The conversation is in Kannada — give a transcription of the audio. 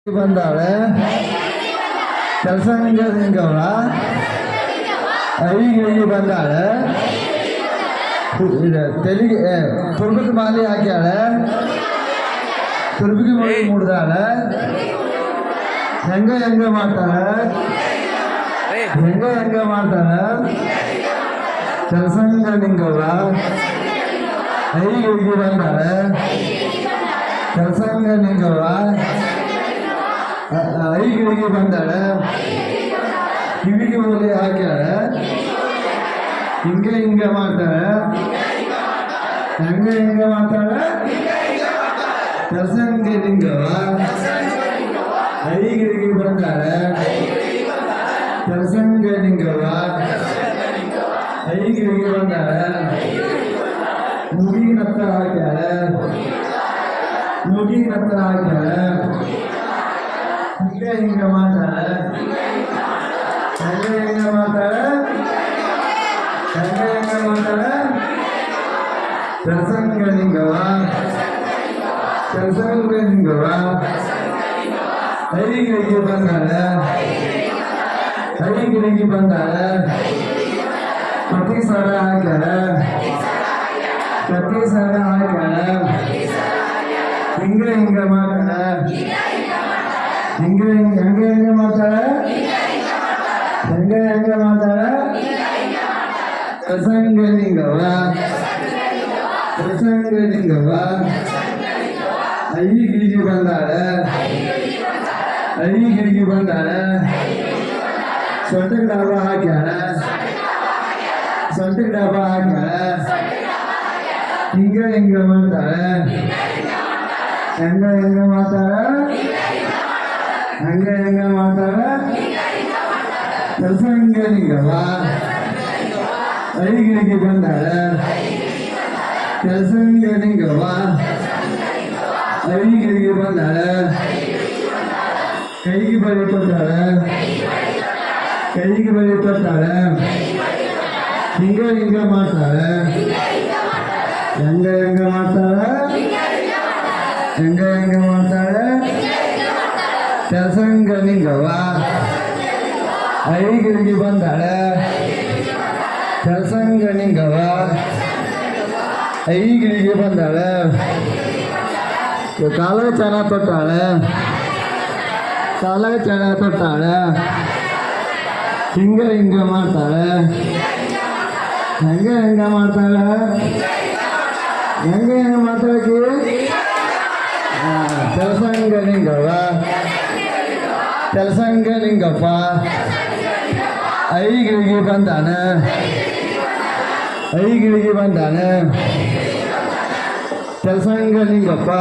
ಬಂದಾಳೆ ಕೆಲಸ ನಿಂಗವ್ವ ಐಗಿಳಿಗೆ ಬಂದಾಳೆ ತೆಲಿಗೆ ತುರ್ಬದ ಮಾಲಿ ಹಾಕ್ಯಾಳೆ ತುರ್ಬಿಗೆ ಮಳಿ ಮುಡ್ದಾಳೆ ಹೆಂಗ ಮಾಡ್ತಾಳೆ ಹೆಂಗ ಮಾಡ್ತಾಳೆ ಕೆಲಸಂಗ ನಿಂಗವ್ವ ಐಗಿಳಿಗೆ ಬಂದಾಳೆ ಕೆಲಸಂಗ ನಿಂಗವ್ವ ಐಗಿಳಿಗೆ ಬಂದಾಳೆ ಕಿವಿಗೆ ಓಲಿ ಹಾಕ್ಯಾಳೆ ಹಿಂಗೆ ಮಾಡ್ತಾಳೆ ಹೆಂಗೆ ಮಾಡ್ತಾಳೆ ಕೆಲಸಂಗೆ ನಿಂಗವ್ವ ಐಗಿಳಿಗೆ ಬಂದಾಳೆ ಕೆಲಸಂಗೆ ನಿಂಗವ್ವ ಐಗಿಳಿಗೆ ಬಂದಾಳೆ ಮುಗಿಗೆ ನತ್ತ ಹಾಕ್ಯಾಳೆ ಮುಗಿಗೆ ನತ್ತ ಹಾಕ್ಯಾಳೆ ಹಿಂಗೆ ಮಾಡ್ತಾಳೆ ಹೆಂಗೆ ಮಾಡ್ತಾಳೆ ಹೆಂಗೆ ಮಾಡ್ತಾಳೆ ಕೆಲಸಂಗ ನಿಂಗವ್ವ ಕೆಲಸಂಗ ನಿಂಗವ್ವ ಐಗಿಳಿಗೆ ಬಂದಾಳೆ ಐಗಿಳಿಗೆ ಬಂದಾಳೆ ಪ್ರತಿ ಸರ ಹಾಕ್ಯಾಳೆ ಪ್ರತಿ ಸರ ಹಾಕ್ಯಾಳೆ ಹಿಂಗೆ ಮಾಡ್ತಾಳೆ ಹೆಂಗೆ ಮಾಡ್ತಾಳೆ ಹೆಂಗೆ ಮಾಡ್ತಾಳೆ ಕೆಲಸಂಗ ನಿಂಗವ್ವ ಕೆಲಸಂಗ ನಿಂಗವ್ವ ಐಗಿಳಿಗೆ ಬಂದಾಳೆ ಐಗಿಳಿಗೆ ಬಂದಾಳೆ ಸೊಂಟಕ್ಕೆ ಡಾಬ ಹಾಕ್ಯಾಳೆ ಸೊಂಟಕ್ಕೆ ಡಾಬ ಹಾಕ್ಯಾಳೆ ಹಿಂಗೆ ಮಾಡ್ತಾಳೆ ಹೆಂಗೆ ಮಾಡ್ತಾಳೆ ಹೆಂಗೆ ಮಾಡ್ತಾಳೆ ಕೆಲಸಂಗ ನಿಂಗವ್ವ ಐಗಿಳಿಗೆ ಬಂದಾಳೆ ಕೆಲಸಂಗ ನಿಂಗವ್ವ ಐಗಿಳಿಗೆ ಬಂದಾಳೆ ಕೈಗೆ ಬಳಿ ಕೊಡ್ತಾಳೆ ಕೈಗೆ ಬಳಿ ಕೊಡ್ತಾಳೆ ಹಿಂಗೆ ಮಾಡ್ತಾಳೆ ಹೆಂಗೆ ಮಾಡ್ತಾಳೆ ಹೆಂಗೆ ಮಾಡ್ತಾಳೆ ಕೆಲಸಂಗ ನಿಂಗವ್ವ ಐಗಿಳಿಗೆ ಬಂದಾಳೆ ಕೆಲಸಂಗ ನಿಂಗವ್ವ ಐಗಿಳಿಗೆ ಬಂದಾಳೆ ಕಾಲಾಗ ಚೆನ್ನಾಗಿ ತೊಟ್ಟಾಳೆ ಕಾಲಾಗ ಚೆನ್ನಾಗಿ ತೊಟ್ಟಾಳೆ ಹಿಂಗೆ ಮಾಡ್ತಾಳೆ ಹೆಂಗೆ ಮಾಡ್ತಾಳೆ ಹೆಂಗೆ ಮಾಡ್ತಾಳೆ ಕೆಲಸಂಗ ನಿಂಗವ್ವ ಕೆಲಸಂಗ ನಿಂಗಪ್ಪ ಐಗಿಳಿಗೆ ಬಂದಾನೆ ಐಗಿಳಿಗೆ ಬಂದಾನೆ ಕೆಲಸಂಗ ನಿಂಗಪ್ಪ